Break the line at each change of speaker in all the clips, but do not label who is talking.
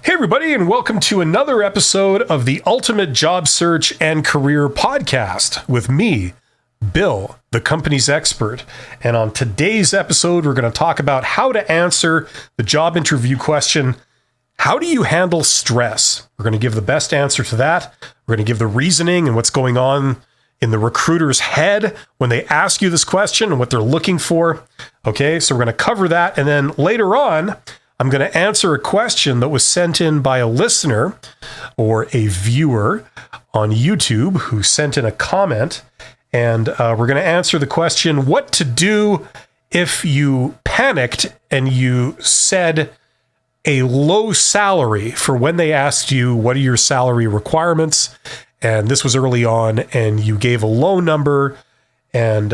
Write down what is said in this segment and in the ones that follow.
Hey, everybody, and welcome to another episode of the Ultimate Job Search and Career Podcast with me, Bill, the company's expert. And on today's episode, we're going to talk about how to answer the job interview question, how do you handle stress? We're going to give the best answer to that. We're going to give the reasoning and what's going on in the recruiter's head when they ask you this question and what they're looking for. Okay, so we're going to cover that. And then later on, I'm going to answer a question that was sent in by a listener or a viewer on YouTube who sent in a comment. And we're going to answer the question, what to do if you panicked and you said a low salary for when they asked you, what are your salary requirements? And this was early on, and you gave a low number. And,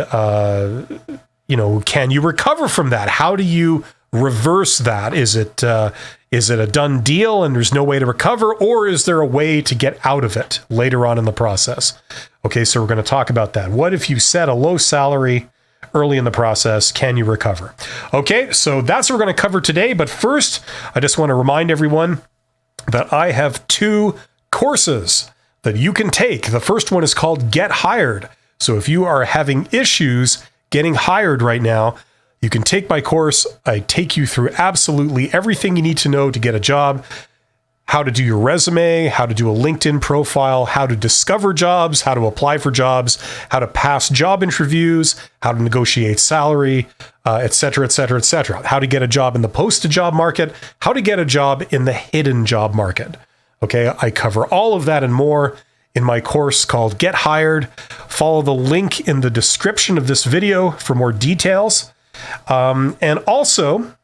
can you recover from that? How do you reverse that? Is it a done deal and there's no way to recover, or is there a way to get out of it later on in the process? Okay, so we're going to talk about that. What if you set a low salary early in the process? Can you recover? Okay, so that's what we're going to cover today. But first, I just want to remind everyone that I have two courses that you can take. The first one is called Get Hired. So if you are having issues getting hired right now, you can take my course. I take you through absolutely everything you need to know to get a job, how to do your resume, how to do a LinkedIn profile, how to discover jobs, how to apply for jobs, how to pass job interviews, how to negotiate salary, et cetera, et cetera, et cetera. How to get a job in the posted job market, how to get a job in the hidden job market. Okay, I cover all of that and more in my course called Get Hired. Follow the link in the description of this video for more details. And also,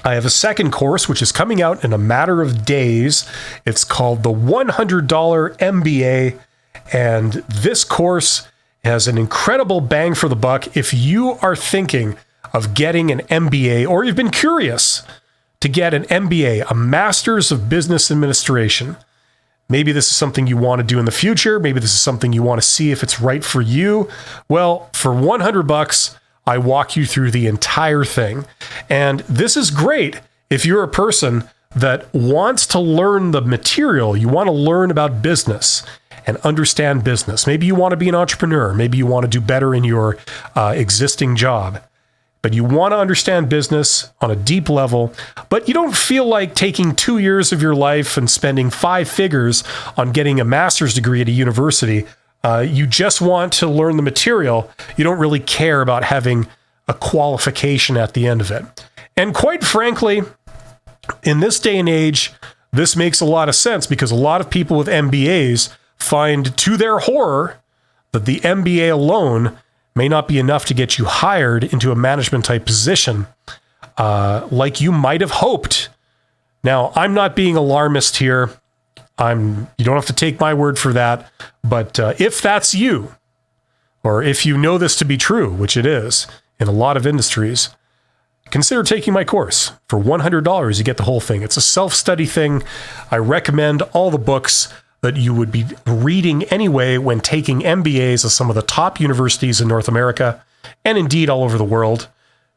I have a second course, which is coming out in a matter of days. It's called the $100 MBA. And this course has an incredible bang for the buck. If you are thinking of getting an MBA, or you've been curious to get an MBA, a Master's of Business Administration, maybe this is something you want to do in the future. Maybe this is something you want to see if it's right for you. Well, for $100, I walk you through the entire thing. And this is great if you're a person that wants to learn the material. You want to learn about business and understand business. Maybe you want to be an entrepreneur. Maybe you want to do better in your existing job. But you want to understand business on a deep level, but you don't feel like taking 2 years of your life and spending 5 figures on getting a master's degree at a university. You just want to learn the material. You don't really care about having a qualification at the end of it. And quite frankly, in this day and age, this makes a lot of sense because a lot of people with MBAs find to their horror that the MBA alone may not be enough to get you hired into a management type position like you might have hoped. Now, I'm not being alarmist here. You don't have to take my word for that. But if that's you, or if you know this to be true, which it is in a lot of industries, consider taking my course. For $100, you get the whole thing. It's a self-study thing. I recommend all the books that you would be reading anyway when taking MBAs at some of the top universities in North America, and indeed all over the world.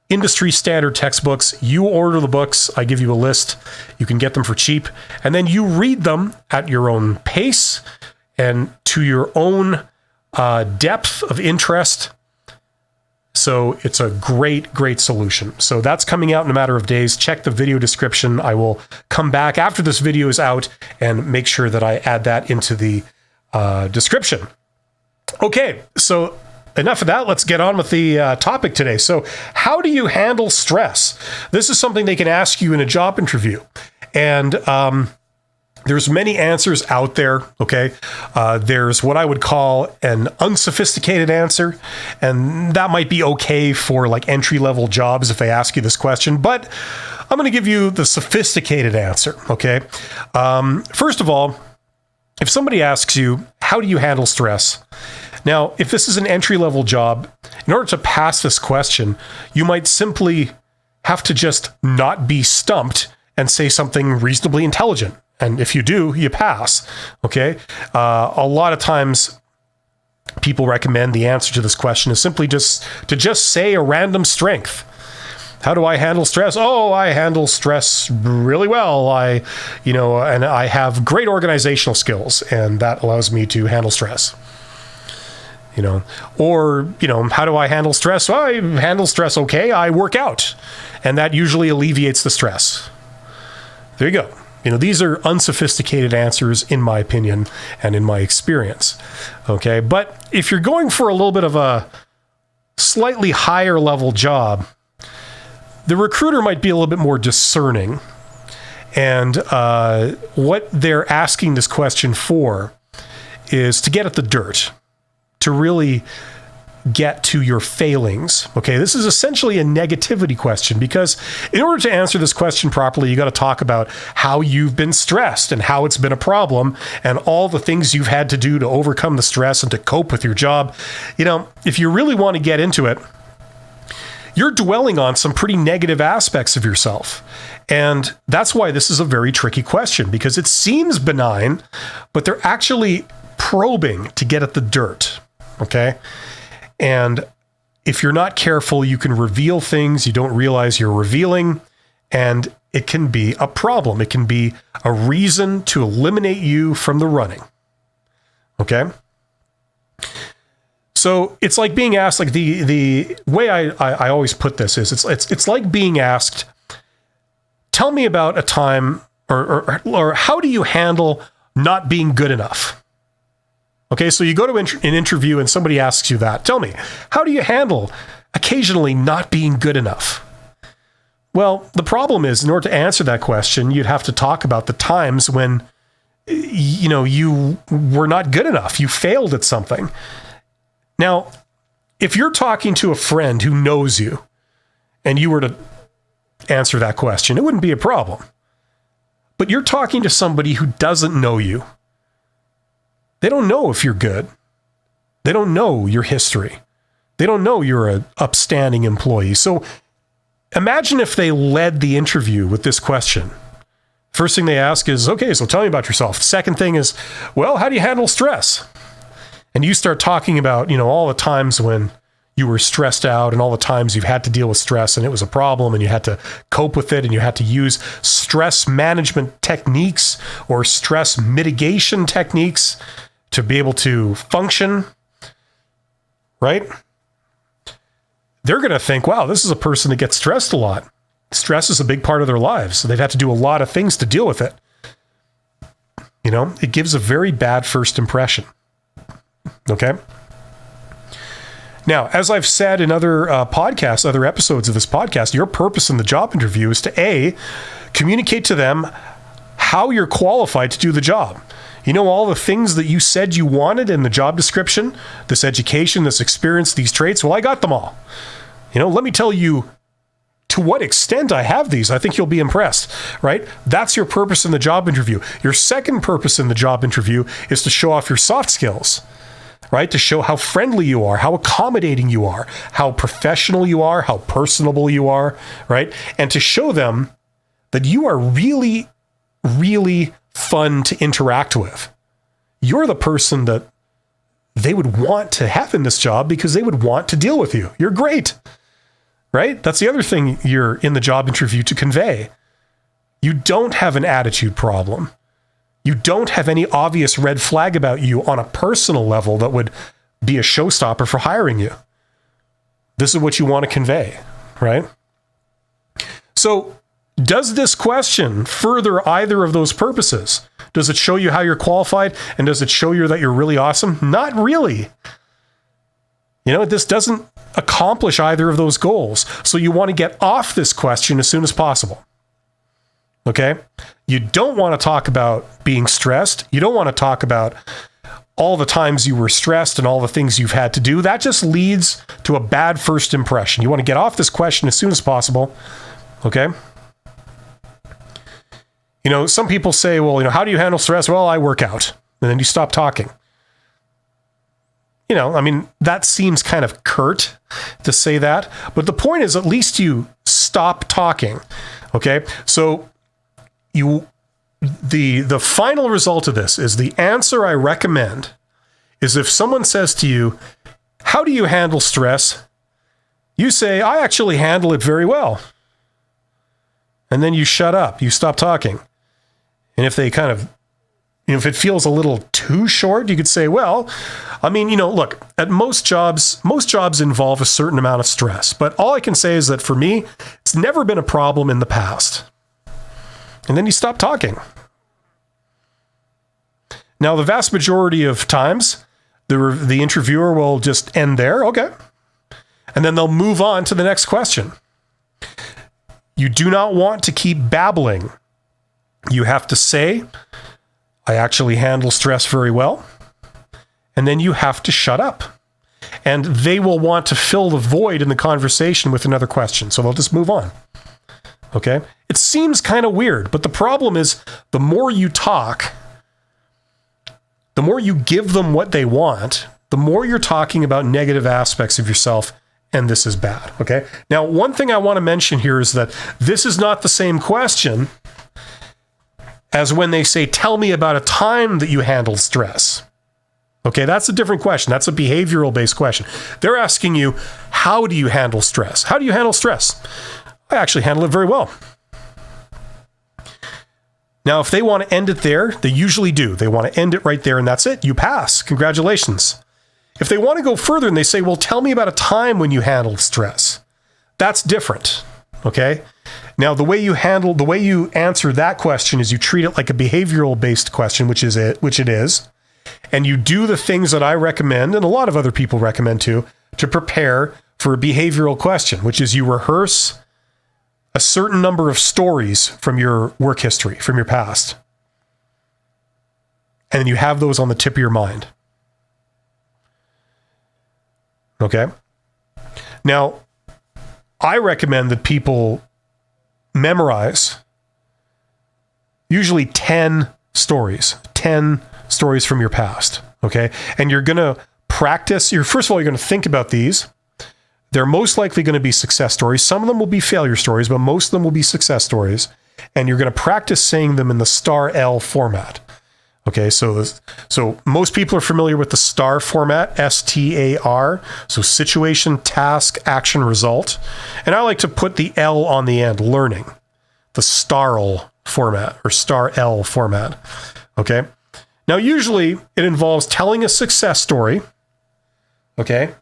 Industry standard textbooks. You order the books. I give you a list. You can get them for cheap. And then you read them at your own pace and to your own depth of interest. So it's a great, great solution. So that's coming out in a matter of days. Check the video description. I will come back after this video is out and make sure that I add that into the description. Okay, so enough of that. Let's get on with the topic today. So how do you handle stress? This is something they can ask you in a job interview. And there's many answers out there, okay? There's what I would call an unsophisticated answer, and that might be okay for like entry-level jobs if they ask you this question, but I'm going to give you the sophisticated answer, okay? First of all, if somebody asks you, how do you handle stress? Now, if this is an entry-level job, in order to pass this question, you might simply have to just not be stumped and say something reasonably intelligent. And if you do, you pass, okay? A lot of times, people recommend the answer to this question is simply just to just say a random strength. How do I handle stress? Oh, I handle stress really well. And I have great organizational skills, and that allows me to handle stress. Or how do I handle stress? Well, I handle stress okay. I work out, and that usually alleviates the stress. There you go. These are unsophisticated answers, in my opinion, and in my experience. Okay. But if you're going for a little bit of a slightly higher level job, the recruiter might be a little bit more discerning. And what they're asking this question for is to get at the dirt, to really get to your failings. Okay, this is essentially a negativity question, because in order to answer this question properly, you got to talk about how you've been stressed and how it's been a problem and all the things you've had to do to overcome the stress and to cope with your job. If you really want to get into it, you're dwelling on some pretty negative aspects of yourself. And that's why this is a very tricky question, because it seems benign, but they're actually probing to get at the dirt. Okay. And if you're not careful, you can reveal things you don't realize you're revealing, and it can be a problem. It can be a reason to eliminate you from the running. Okay? So it's like being asked, like the way I always put this is it's like being asked, tell me about a time or how do you handle not being good enough? Okay, so you go to an interview and somebody asks you that. Tell me, how do you handle occasionally not being good enough? Well, the problem is, in order to answer that question, you'd have to talk about the times when, you were not good enough. You failed at something. Now, if you're talking to a friend who knows you and you were to answer that question, it wouldn't be a problem. But you're talking to somebody who doesn't know you. They don't know if you're good. They don't know your history. They don't know you're an upstanding employee. So imagine if they led the interview with this question. First thing they ask is, okay, so tell me about yourself. Second thing is, well, how do you handle stress? And you start talking about, all the times when you were stressed out and all the times you've had to deal with stress and it was a problem and you had to cope with it and you had to use stress management techniques or stress mitigation techniques to be able to function, right? They're going to think, wow, this is a person that gets stressed a lot. Stress is a big part of their lives. So they've had to do a lot of things to deal with it. It gives a very bad first impression. Okay. Now, as I've said in other podcasts, other episodes of this podcast, your purpose in the job interview is to A, communicate to them how you're qualified to do the job. All the things that you said you wanted in the job description, this education, this experience, these traits, well, I got them all. Let me tell you to what extent I have these. I think you'll be impressed, right? That's your purpose in the job interview. Your second purpose in the job interview is to show off your soft skills, right? To show how friendly you are, how accommodating you are, how professional you are, how personable you are, right? And to show them that you are really, really fun to interact with. You're the person that they would want to have in this job because they would want to deal with you. You're great, right? That's the other thing you're in the job interview to convey. You don't have an attitude problem. You don't have any obvious red flag about you on a personal level that would be a showstopper for hiring you. This is what you want to convey, right? So, does this question further either of those purposes? Does it show you how you're qualified? And does it show you that you're really awesome? Not really. This doesn't accomplish either of those goals. So you want to get off this question as soon as possible. Okay? You don't want to talk about being stressed. You don't want to talk about all the times you were stressed and all the things you've had to do. That just leads to a bad first impression. You want to get off this question as soon as possible. Okay? Some people say, well, how do you handle stress? Well, I work out. And then you stop talking. That seems kind of curt to say that. But the point is, at least you stop talking. Okay? So the final result of this is the answer I recommend is if someone says to you, how do you handle stress? You say, I actually handle it very well. And then you shut up, you stop talking. And if they kind of, if it feels a little too short, you could say, well, I mean, look, at most jobs involve a certain amount of stress. But all I can say is that for me, it's never been a problem in the past. And then you stop talking. Now, the vast majority of times, the interviewer will just end there. Okay. And then they'll move on to the next question. You do not want to keep babbling. You have to say, I actually handle stress very well. And then you have to shut up. And they will want to fill the void in the conversation with another question. So they'll just move on. Okay? It seems kind of weird, but the problem is the more you talk, the more you give them what they want, the more you're talking about negative aspects of yourself, and this is bad. Okay? Now, one thing I want to mention here is that this is not the same question as when they say, tell me about a time that you handled stress. Okay, that's a different question. That's a behavioral-based question. They're asking you, how do you handle stress? How do you handle stress? I actually handle it very well. Now, if they want to end it there, they usually do. They want to end it right there, and that's it. You pass. Congratulations. If they want to go further and they say, well, tell me about a time when you handled stress, that's different. Okay? Now, the way you answer that question is you treat it like a behavioral-based question, which it is. And you do the things that I recommend, and a lot of other people recommend too, to prepare for a behavioral question, which is you rehearse a certain number of stories from your work history, from your past. And then you have those on the tip of your mind. Okay? Now, I recommend that people memorize usually 10 stories from your past. Okay? And you're going to practice. First of all, you're going to think about these. They're most likely going to be success stories. Some of them will be failure stories, but most of them will be success stories. And you're going to practice saying them in the star L format. Okay, so most people are familiar with the STAR format, STAR. So situation, task, action, result. And I like to put the L on the end, learning. The STARL format or star L format. Okay. Now, usually it involves telling a success story. Okay.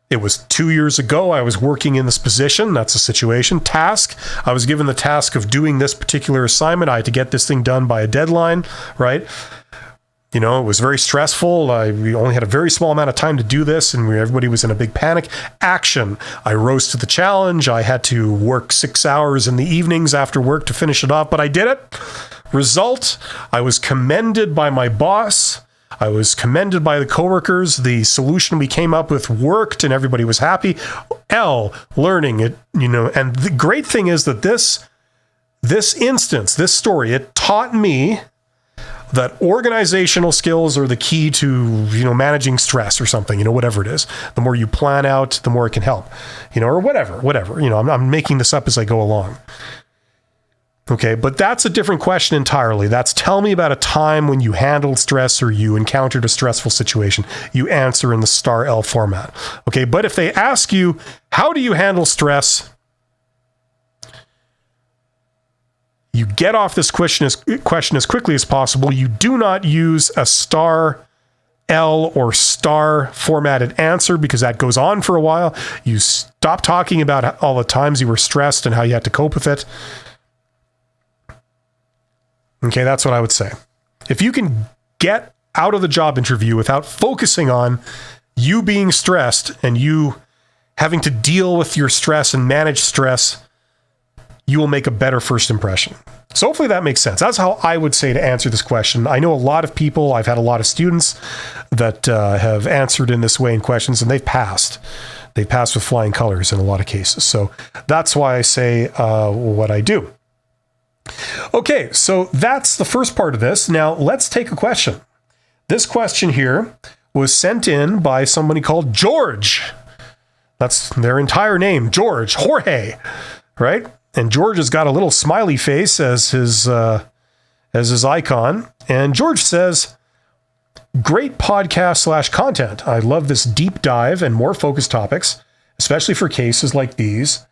It was 2 years ago. I was working in this position. That's a situation. Task. I was given the task of doing this particular assignment. I had to get this thing done by a deadline, right? It was very stressful. We only had a very small amount of time to do this, and everybody was in a big panic. Action. I rose to the challenge. I had to work 6 hours in the evenings after work to finish it off, but I did it. Result. I was commended by my boss. I was commended by the coworkers. The solution we came up with worked and everybody was happy. L, learning it, and the great thing is that this story, it taught me that organizational skills are the key to, managing stress or something, whatever it is. The more you plan out, the more it can help, or whatever, I'm making this up as I go along. Okay, but that's a different question entirely. That's tell me about a time when you handled stress or you encountered a stressful situation. You answer in the star L format. Okay, but if they ask you, how do you handle stress? You get off this question as quickly as possible. You do not use a star L or star formatted answer because that goes on for a while. You stop talking about all the times you were stressed and how you had to cope with it. Okay, that's what I would say. If you can get out of the job interview without focusing on you being stressed and you having to deal with your stress and manage stress, you will make a better first impression. So hopefully that makes sense. That's how I would say to answer this question. I know a lot of people, I've had a lot of students that have answered in this way in questions, and they've passed. They've passed with flying colors in a lot of cases. So that's why I say what I do. Okay, so that's the first part of this. Now let's take a question. This question here was sent in by somebody called George. That's their entire name, George, Jorge, right? And George has got a little smiley face as his icon. And George says, great podcast / content. I love this deep dive and more focused topics, especially for cases like these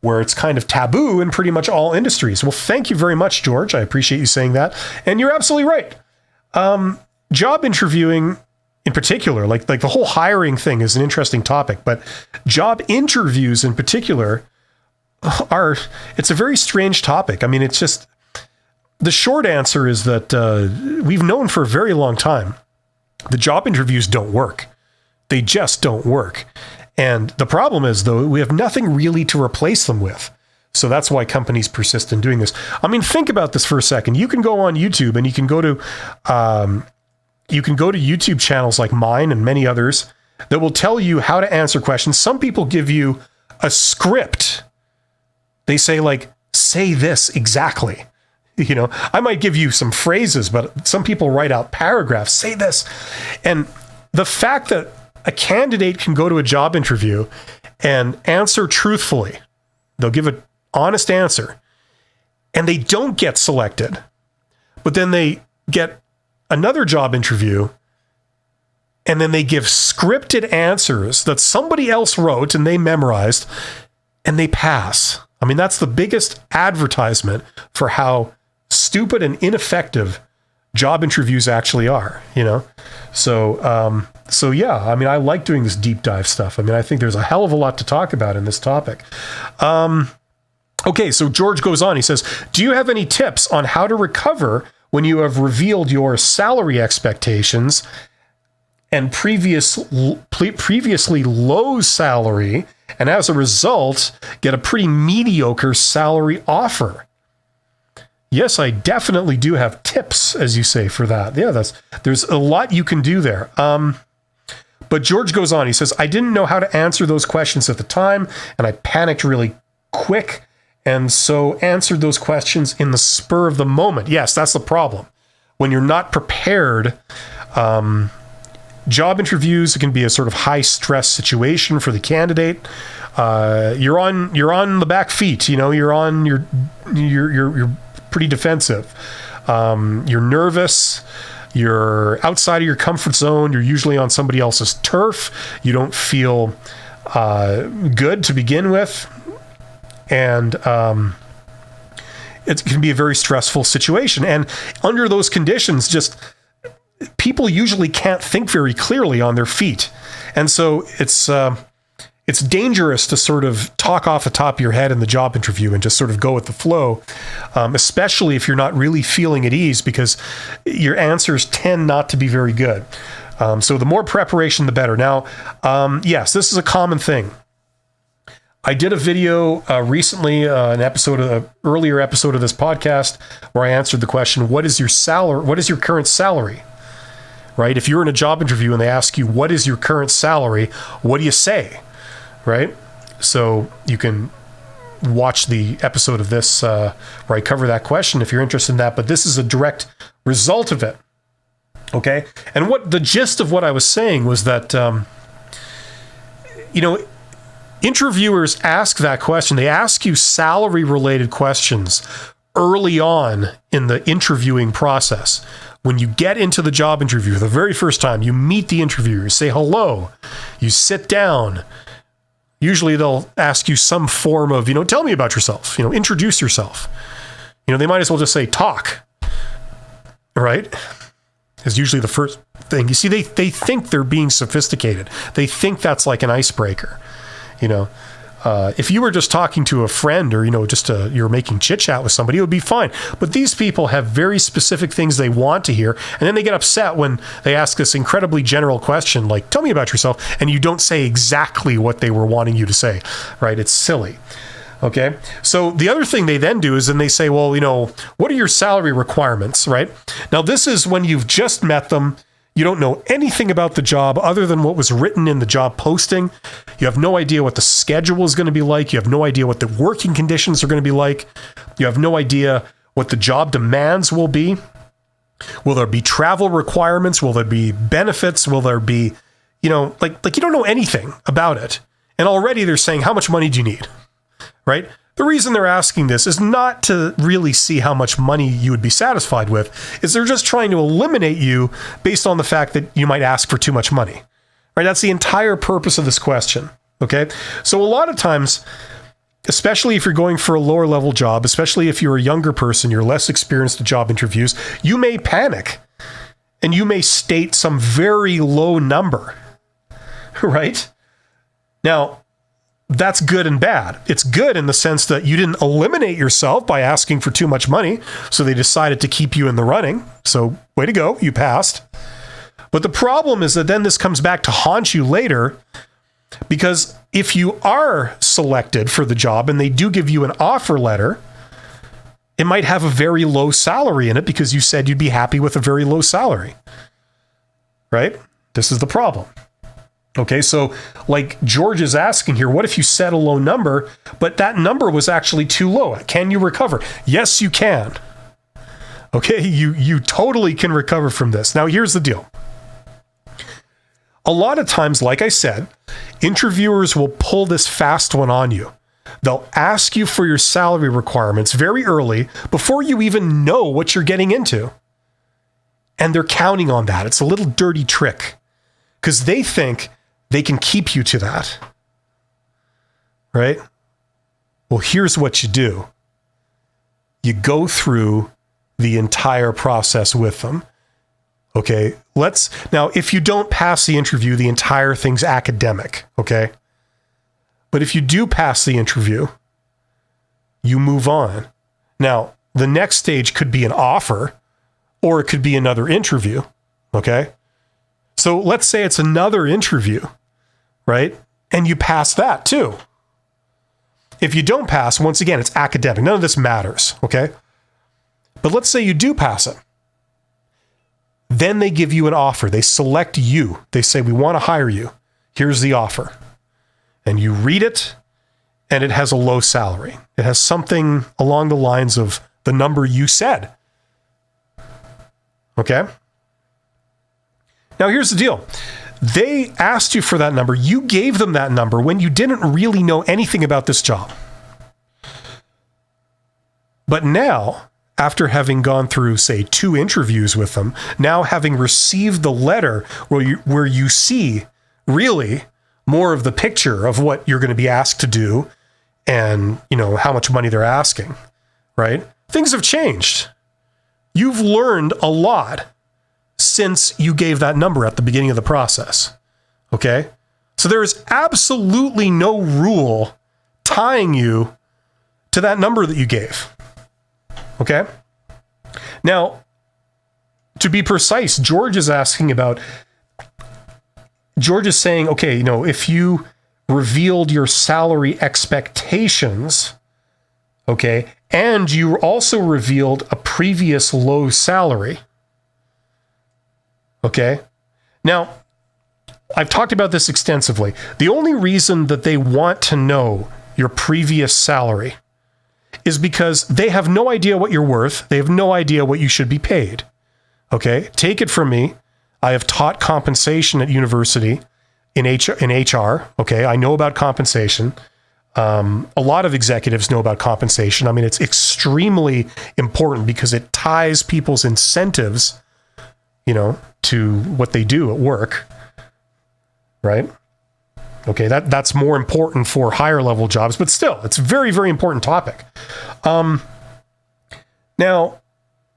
where it's kind of taboo in pretty much all industries. Well, thank you very much, George. I appreciate you saying that. And you're absolutely right. Job interviewing in particular, like the whole hiring thing is an interesting topic, but job interviews in particular it's a very strange topic. I mean, it's just, the short answer is that we've known for a very long time the job interviews don't work. They just don't work. And the problem is, though, we have nothing really to replace them with. So that's why companies persist in doing this. I mean, think about this for a second. You can go on YouTube and you can go to YouTube channels like mine and many others that will tell you how to answer questions. Some people give you a script. They say, like, say this exactly. You know, I might give you some phrases, but some people write out paragraphs, say this. And the fact that a candidate can go to a job interview and answer truthfully, they'll give an honest answer, and they don't get selected, but then they get another job interview, and then they give scripted answers that somebody else wrote and they memorized, and they pass. I mean, that's the biggest advertisement for how stupid and ineffective job interviews actually are, you know? So yeah, I mean, I like doing this deep dive stuff. I mean, I think there's a hell of a lot to talk about in this topic. Okay, so George goes on. He says, do you have any tips on how to recover when you have revealed your salary expectations and previously low salary, and as a result, get a pretty mediocre salary offer? Yes, I definitely do have tips, as you say, for that. Yeah, there's a lot you can do there. But George goes on. He says, I didn't know how to answer those questions at the time, and I panicked really quick, and so answered those questions in the spur of the moment. Yes, that's the problem. When you're not prepared, job interviews, it can be a sort of high stress situation for the candidate. You're on the back feet. You know, you're pretty defensive. You're nervous. You're outside of your comfort zone. You're usually on somebody else's turf. You don't feel good to begin with. And it can be a very stressful situation. And under those conditions, just people usually can't think very clearly on their feet. And so it's dangerous to sort of talk off the top of your head in the job interview and just sort of go with the flow, especially if you're not really feeling at ease, because your answers tend not to be very good. So the more preparation, the better. Now, yes, this is a common thing. I did a video recently, an earlier episode of this podcast, where I answered the question, what is your salary? What is your current salary? Right? If you're in a job interview and they ask you, what is your current salary? What do you say? Right? So you can watch the episode of this where I cover that question if you're interested in that, but this is a direct result of it. Okay? And what the gist of what I was saying was that, interviewers ask that question. They ask you salary-related questions early on in the interviewing process. When you get into the job interview the very first time, you meet the interviewer, you say hello, you sit down. Usually they'll ask you some form of, tell me about yourself, introduce yourself. They might as well just say talk, right? Is usually the first thing. You see, they think they're being sophisticated. They think that's like an icebreaker. If you were just talking to a friend or, you're making chit chat with somebody, it would be fine. But these people have very specific things they want to hear. And then they get upset when they ask this incredibly general question, like, tell me about yourself. And you don't say exactly what they were wanting you to say, right? It's silly. Okay. So the other thing they then do is then they say, well, what are your salary requirements, right? Now, this is when you've just met them. You don't know anything about the job other than what was written in the job posting. You have no idea what the schedule is going to be like. You have no idea what the working conditions are going to be like. You have no idea what the job demands will be. Will there be travel requirements? Will there be benefits? Will there be, you don't know anything about it. And already they're saying, how much money do you need? Right? The reason they're asking this is not to really see how much money you would be satisfied with, is they're just trying to eliminate you based on the fact that you might ask for too much money. Right? That's the entire purpose of this question. Okay? So a lot of times especially if you're going for a lower level job, especially if you're a younger person, you're less experienced at job interviews, you may panic and you may state some very low number, right? Now, that's good and bad. It's good in the sense that you didn't eliminate yourself by asking for too much money, so they decided to keep you in the running. So way to go, you passed. But the problem is that then this comes back to haunt you later, because if you are selected for the job and they do give you an offer letter, it might have a very low salary in it because you said you'd be happy with a very low salary, right? This is the problem. Okay, so like George is asking here, what if you set a low number, but that number was actually too low? Can you recover? Yes, you can. Okay, you totally can recover from this. Now, here's the deal. A lot of times, like I said, interviewers will pull this fast one on you. They'll ask you for your salary requirements very early before you even know what you're getting into. And they're counting on that. It's a little dirty trick because they think they can keep you to that, right? Well, here's what you do. You go through the entire process with them. Okay, now, if you don't pass the interview, the entire thing's academic, okay? But if you do pass the interview, you move on. Now, the next stage could be an offer, or it could be another interview, okay? So let's say it's another interview, right? And you pass that too. If you don't pass, once again, it's academic. None of this matters, okay? But let's say you do pass it. Then they give you an offer. They select you. They say, we want to hire you. Here's the offer. And you read it, and it has a low salary. It has something along the lines of the number you said. Okay? Now, here's the deal. They asked you for that number. You gave them that number when you didn't really know anything about this job. But now, after having gone through, say, 2 interviews with them, now having received the letter where you see really more of the picture of what you're going to be asked to do and, how much money they're asking, right? Things have changed. You've learned a lot since you gave that number at the beginning of the process, okay? So there is absolutely no rule tying you to that number that you gave. Okay. Now, to be precise, George is saying, okay, if you revealed your salary expectations, okay, and you also revealed a previous low salary, okay. Now, I've talked about this extensively. The only reason that they want to know your previous salary is because they have no idea what you're worth. They have no idea what you should be paid. Okay? Take it from me. I have taught compensation at university in HR. Okay? I know about compensation. A lot of executives know about compensation. I mean, it's extremely important because it ties people's incentives, to what they do at work. Right? Okay, that's more important for higher level jobs, but still, it's a very, very important topic. Now,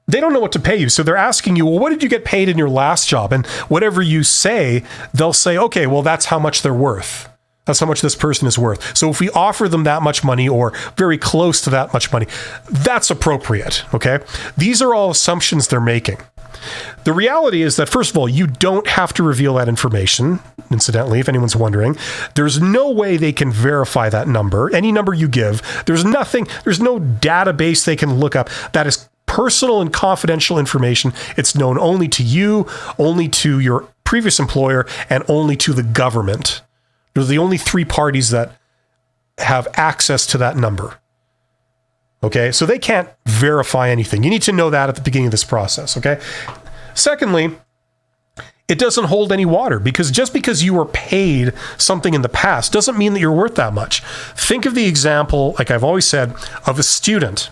they don't know what to pay you, so they're asking you, well, what did you get paid in your last job? And whatever you say, they'll say, okay, well, that's how much they're worth. That's how much this person is worth. So if we offer them that much money or very close to that much money, that's appropriate, okay? These are all assumptions they're making. The reality is that, first of all, you don't have to reveal that information. Incidentally, if anyone's wondering, there's no way they can verify that number. Any number you give, there's no database they can look up. That is personal and confidential information. It's known only to you, only to your previous employer, and only to the government. They're the only 3 parties that have access to that number. Okay, so they can't verify anything. You need to know that at the beginning of this process, okay? Secondly, it doesn't hold any water because just because you were paid something in the past doesn't mean that you're worth that much. Think of the example, like I've always said, of a student.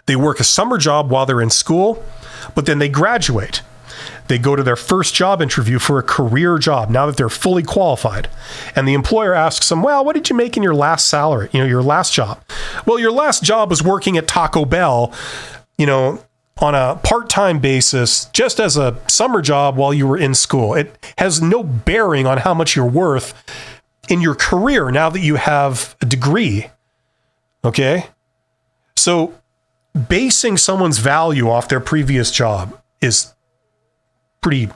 They work a summer job while they're in school, but then they graduate. They go to their first job interview for a career job now that they're fully qualified. And the employer asks them, well, what did you make in your last salary? Your last job. Well, your last job was working at Taco Bell, on a part-time basis, just as a summer job while you were in school. It has no bearing on how much you're worth in your career now that you have a degree. Okay? So basing someone's value off their previous job is pretty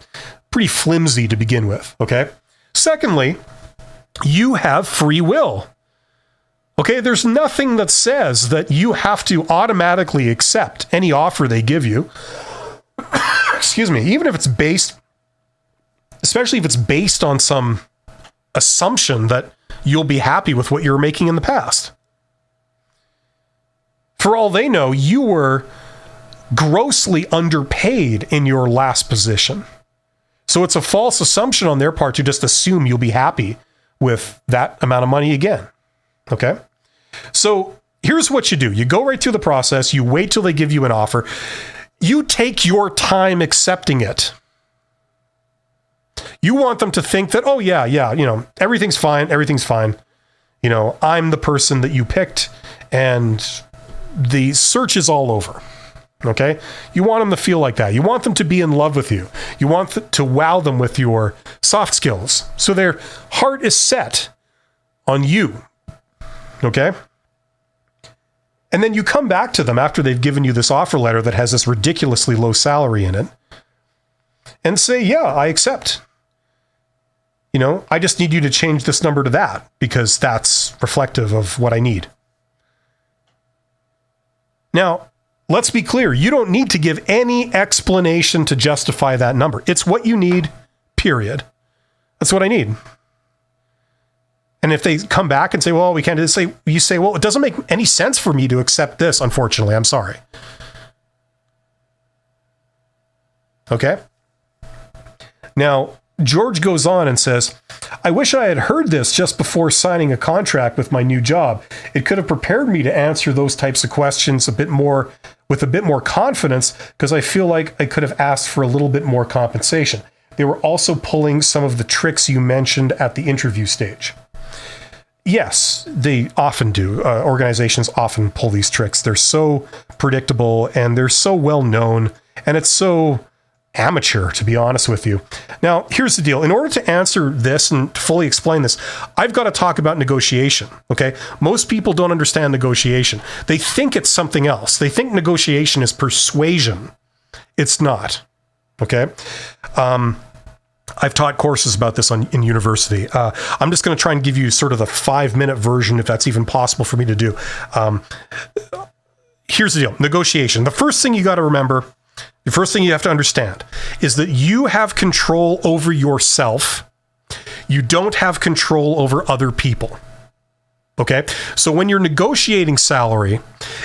flimsy to begin with. Okay? Secondly, you have free will. Okay, there's nothing that says that you have to automatically accept any offer they give you. Excuse me, even if it's especially if it's based on some assumption that you'll be happy with what you were making in the past. For all they know, you were grossly underpaid in your last position. So it's a false assumption on their part to just assume you'll be happy with that amount of money again. Okay? So here's what you do. You go right through the process. You wait till they give you an offer. You take your time accepting it. You want them to think that, oh, yeah, everything's fine. Everything's fine. I'm the person that you picked and the search is all over. Okay? You want them to feel like that. You want them to be in love with you. You want to wow them with your soft skills. So their heart is set on you. Okay? And then you come back to them after they've given you this offer letter that has this ridiculously low salary in it and say, yeah, I accept. I just need you to change this number to that because that's reflective of what I need. Now, let's be clear. You don't need to give any explanation to justify that number. It's what you need, period. That's what I need. And if they come back and say, well, we can't do this, you say, well, it doesn't make any sense for me to accept this, unfortunately. I'm sorry. Okay? Now, George goes on and says, I wish I had heard this just before signing a contract with my new job. It could have prepared me to answer those types of questions with a bit more confidence because I feel like I could have asked for a little bit more compensation. They were also pulling some of the tricks you mentioned at the interview stage. Yes, they often do. Organizations often pull these tricks. They're so predictable and they're so well known and it's so amateur, to be honest with you. Now, here's the deal. In order to answer this and to fully explain this, I've got to talk about negotiation. Okay. Most people don't understand negotiation. They think it's something else. They think negotiation is persuasion. It's not. Okay. I've taught courses about this in university. I'm just going to try and give you sort of the 5-minute version, if that's even possible for me to do. Here's the deal. Negotiation. The first thing you got to remember, the first thing you have to understand is that you have control over yourself. You don't have control over other people. Okay? So when you're negotiating salary,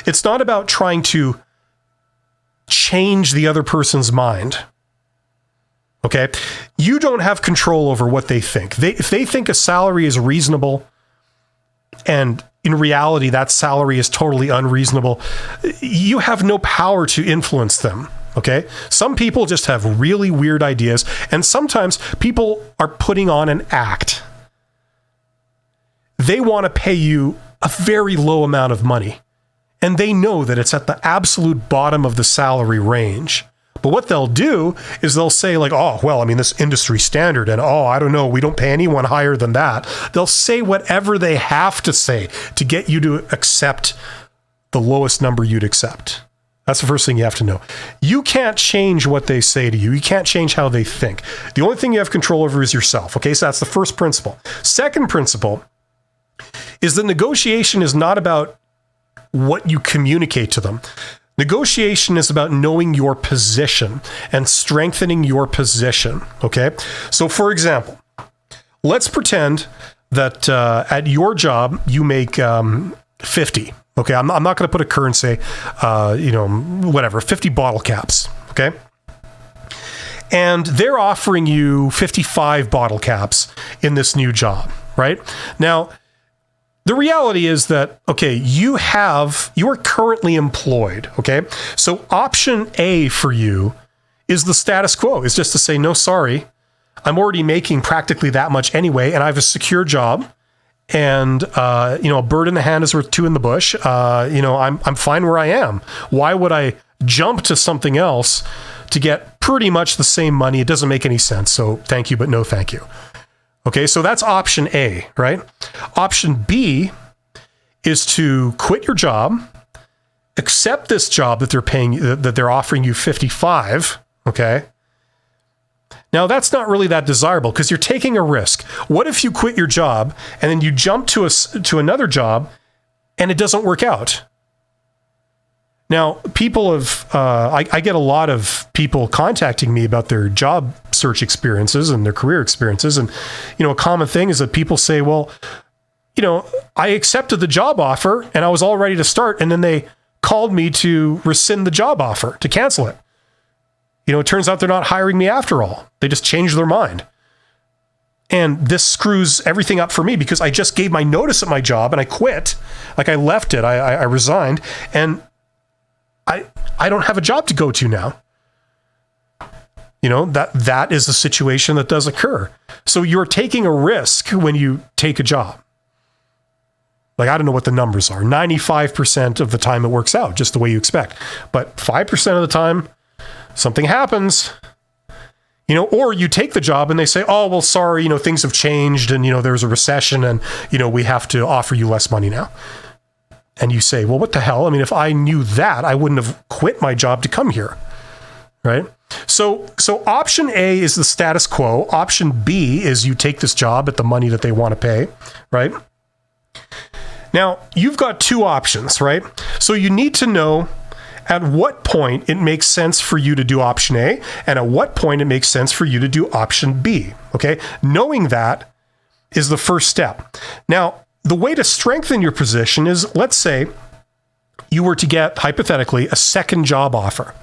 it's not about trying to change the other person's mind. Okay? You don't have control over what they think. If they think a salary is reasonable and in reality that salary is totally unreasonable, you have no power to influence them. Okay? Some people just have really weird ideas, and sometimes people are putting on an act. They want to pay you a very low amount of money, and they know that it's at the absolute bottom of the salary range. But what they'll do is they'll say like, oh, well, I mean, this industry standard and, oh, I don't know, we don't pay anyone higher than that. They'll say whatever they have to say to get you to accept the lowest number you'd accept. That's the first thing you have to know. You can't change what they say to you. You can't change how they think. The only thing you have control over is yourself. Okay, so that's the first principle. Second principle is that negotiation is not about what you communicate to them. Negotiation is about knowing your position and strengthening your position, okay? So for example, let's pretend that at your job, you make 50, okay? I'm not going to put a currency, 50 bottle caps, okay? And they're offering you 55 bottle caps in this new job, right? Now, the reality is that, okay, you are currently employed, okay? So option A for you is the status quo, is just to say, no, sorry, I'm already making practically that much anyway, and I have a secure job, and a bird in the hand is worth two in the bush. I'm fine where I am. Why would I jump to something else to get pretty much the same money? It doesn't make any sense. So thank you, but no thank you. Okay, so that's option A, right? Option B is to quit your job, accept this job that they're offering you 55. Okay. Now that's not really that desirable because you're taking a risk. What if you quit your job and then you jump to another job and it doesn't work out? Now, people I get a lot of people contacting me about their job search experiences and their career experiences. And, a common thing is that people say, well, I accepted the job offer and I was all ready to start. And then they called me to rescind the job offer, to cancel it. It turns out they're not hiring me after all. They just changed their mind. And this screws everything up for me because I just gave my notice at my job and I quit. Like I left it, I resigned, and I don't have a job to go to now. That is a situation that does occur. So you're taking a risk when you take a job. Like, I don't know what the numbers are. 95% of the time it works out just the way you expect. But 5% of the time, something happens. Or you take the job and they say, oh, well, sorry, things have changed and, there's a recession and, we have to offer you less money now. And you say, well, what the hell? I mean, if I knew that, I wouldn't have quit my job to come here, right? So option A is the status quo. Option B is you take this job at the money that they want to pay, right? Now, you've got two options, right? So you need to know at what point it makes sense for you to do option A and at what point it makes sense for you to do option B, okay? Knowing that is the first step. Now, the way to strengthen your position is, let's say you were to get, hypothetically, a second job offer.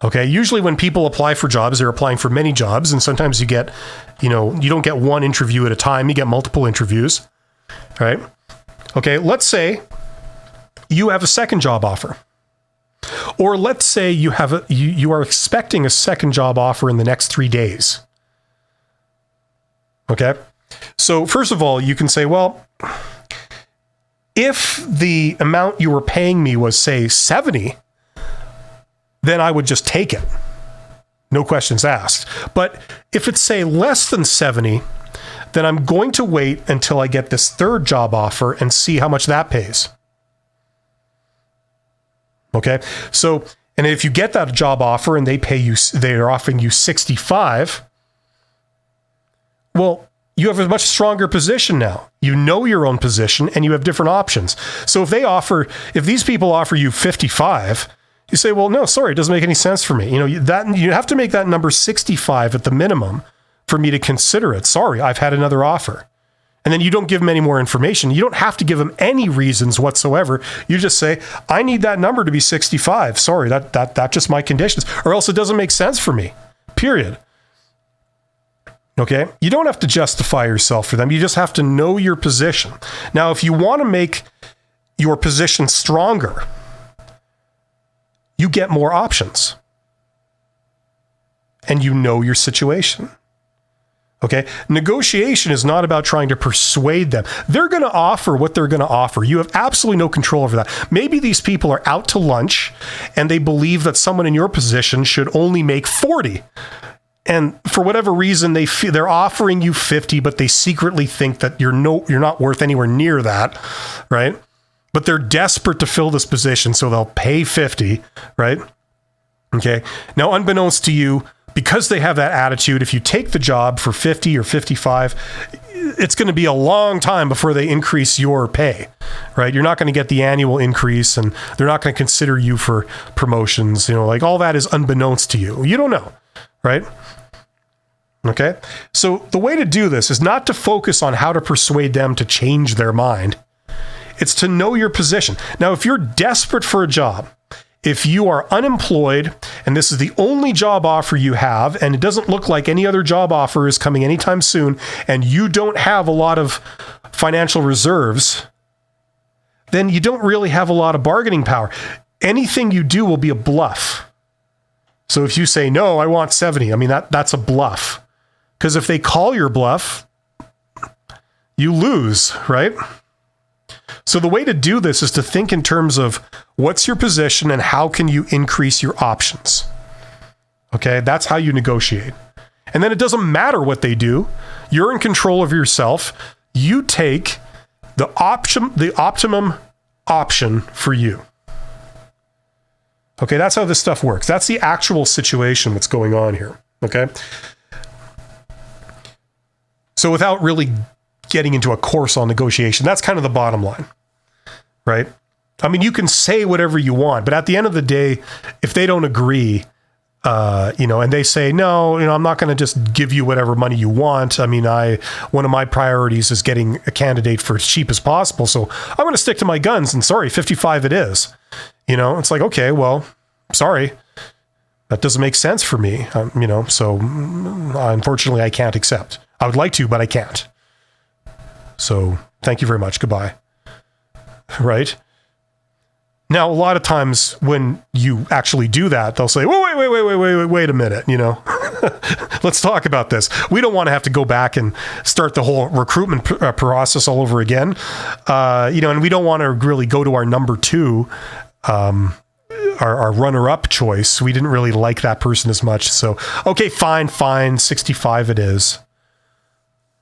Okay, usually when people apply for jobs, they're applying for many jobs, and sometimes you get, you don't get one interview at a time, you get multiple interviews, right? Okay, let's say you have a second job offer. Or let's say you are expecting a second job offer in the next 3 days. Okay? So first of all, you can say, well, if the amount you were paying me was, say, 70, then I would just take it. No questions asked. But if it's, say, less than 70, then I'm going to wait until I get this third job offer and see how much that pays. Okay? So, and if you get that job offer and they're offering you 65, well, you have a much stronger position now. You know your own position and you have different options. So if these people offer you 55, you say, well, no, sorry, it doesn't make any sense for me. You have to make that number 65 at the minimum for me to consider it. Sorry, I've had another offer. And then you don't give them any more information. You don't have to give them any reasons whatsoever. You just say, I need that number to be 65. Sorry, that's just my conditions. Or else it doesn't make sense for me. Period. Okay? You don't have to justify yourself for them. You just have to know your position. Now, if you want to make your position stronger, you get more options. And you know your situation. Okay? Negotiation is not about trying to persuade them. They're going to offer what they're going to offer. You have absolutely no control over that. Maybe these people are out to lunch and they believe that someone in your position should only make 40. And for whatever reason, they're offering you 50, but they secretly think that you're not worth anywhere near that, right? But they're desperate to fill this position, so they'll pay 50, right? Okay. Now, unbeknownst to you, because they have that attitude, if you take the job for 50 or 55, it's going to be a long time before they increase your pay, right? You're not going to get the annual increase, and they're not going to consider you for promotions. Like all that is unbeknownst to you. You don't know, right? Okay. So the way to do this is not to focus on how to persuade them to change their mind. It's to know your position. Now, if you're desperate for a job, if you are unemployed and this is the only job offer you have, and it doesn't look like any other job offer is coming anytime soon, and you don't have a lot of financial reserves, then you don't really have a lot of bargaining power. Anything you do will be a bluff. So if you say, no, I want 70, I mean, that's a bluff. Because if they call your bluff, you lose, right? So the way to do this is to think in terms of what's your position and how can you increase your options. Okay, that's how you negotiate. And then it doesn't matter what they do. You're in control of yourself. You take the optimum option for you. Okay, that's how this stuff works. That's the actual situation that's going on here. Okay. So without really getting into a course on negotiation, that's kind of the bottom line, right? I mean, you can say whatever you want, but at the end of the day, if they don't agree, and they say, no, I'm not going to just give you whatever money you want. I mean, one of my priorities is getting a candidate for as cheap as possible. So I'm going to stick to my guns, and sorry, 55 it is. It's like, okay, well, sorry. That doesn't make sense for me. So unfortunately I can't accept. I would like to, but I can't. So thank you very much. Goodbye. Right? Now, a lot of times when you actually do that, they'll say, well, wait a minute, let's talk about this. We don't want to have to go back and start the whole recruitment process all over again. And we don't want to really go to our number two, our runner-up choice. We didn't really like that person as much. So, okay, fine, 65 it is.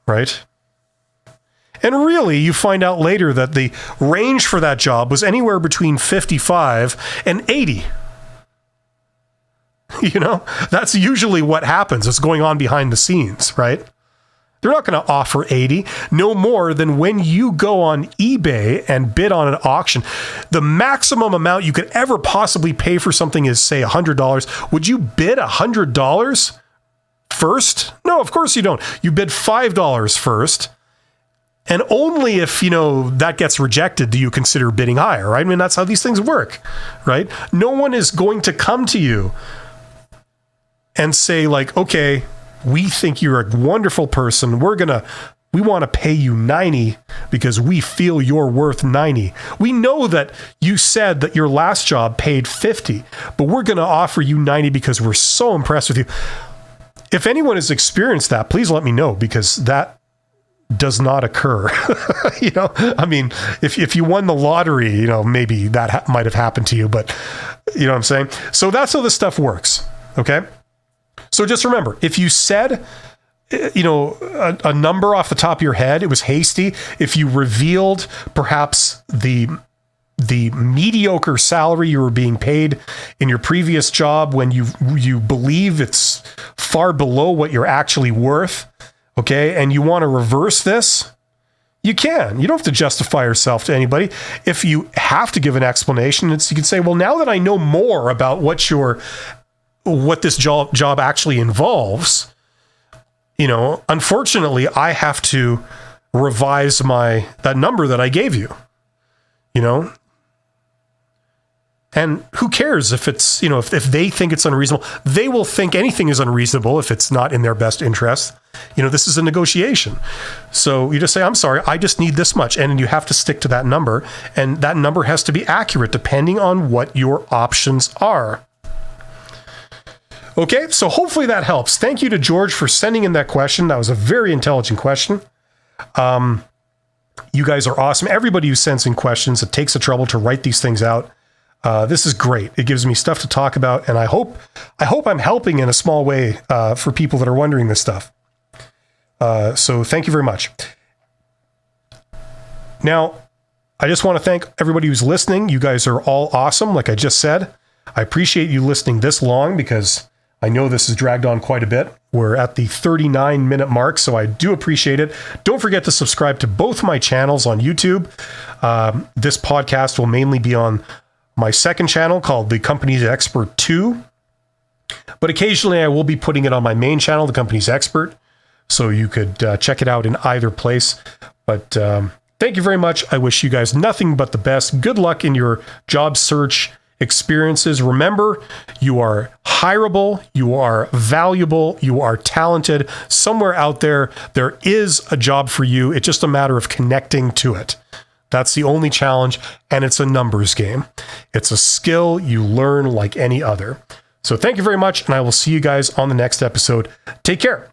Right? And really, you find out later that the range for that job was anywhere between 55 and 80. That's usually what happens. It's going on behind the scenes, right? They're not going to offer 80, no more than when you go on eBay and bid on an auction. The maximum amount you could ever possibly pay for something is, say, $100. Would you bid $100 first? No, of course you don't. You bid $5 first. And only if, that gets rejected do you consider bidding higher, right? I mean, that's how these things work, right? No one is going to come to you and say like, okay, we think you're a wonderful person. We want to pay you 90 because we feel you're worth 90. We know that you said that your last job paid 50, but we're going to offer you 90 because we're so impressed with you. If anyone has experienced that, please let me know, because that does not occur. I mean, if you won the lottery, maybe that might have happened to you, but you know what I'm saying? So that's how this stuff works. Okay. So just remember, if you said, a number off the top of your head, it was hasty. If you revealed perhaps the mediocre salary you were being paid in your previous job when you believe it's far below what you're actually worth, okay, and you want to reverse this, you can. You don't have to justify yourself to anybody. If you have to give an explanation, you can say, well, now that I know more about what this job actually involves, unfortunately, I have to revise that number that I gave you, And who cares if it's, if they think it's unreasonable? They will think anything is unreasonable if it's not in their best interest. This is a negotiation. So you just say, I'm sorry, I just need this much. And you have to stick to that number. And that number has to be accurate depending on what your options are. Okay, so hopefully that helps. Thank you to George for sending in that question. That was a very intelligent question. You guys are awesome. Everybody who sends in questions, it takes the trouble to write these things out. This is great. It gives me stuff to talk about, and I hope I'm helping in a small way for people that are wondering this stuff. So thank you very much. Now, I just want to thank everybody who's listening. You guys are all awesome, like I just said. I appreciate you listening this long because I know this has dragged on quite a bit. We're at the 39-minute mark, so I do appreciate it. Don't forget to subscribe to both my channels on YouTube. This podcast will mainly be on my second channel called The Company's Expert 2. But occasionally I will be putting it on my main channel, The Company's Expert. So you could check it out in either place. But thank you very much. I wish you guys nothing but the best. Good luck in your job search experiences. Remember, you are hireable, you are valuable, you are talented. Somewhere out there is a job for you. It's just a matter of connecting to it. That's the only challenge, and it's a numbers game. It's a skill you learn like any other. So thank you very much, and I will see you guys on the next episode. Take care.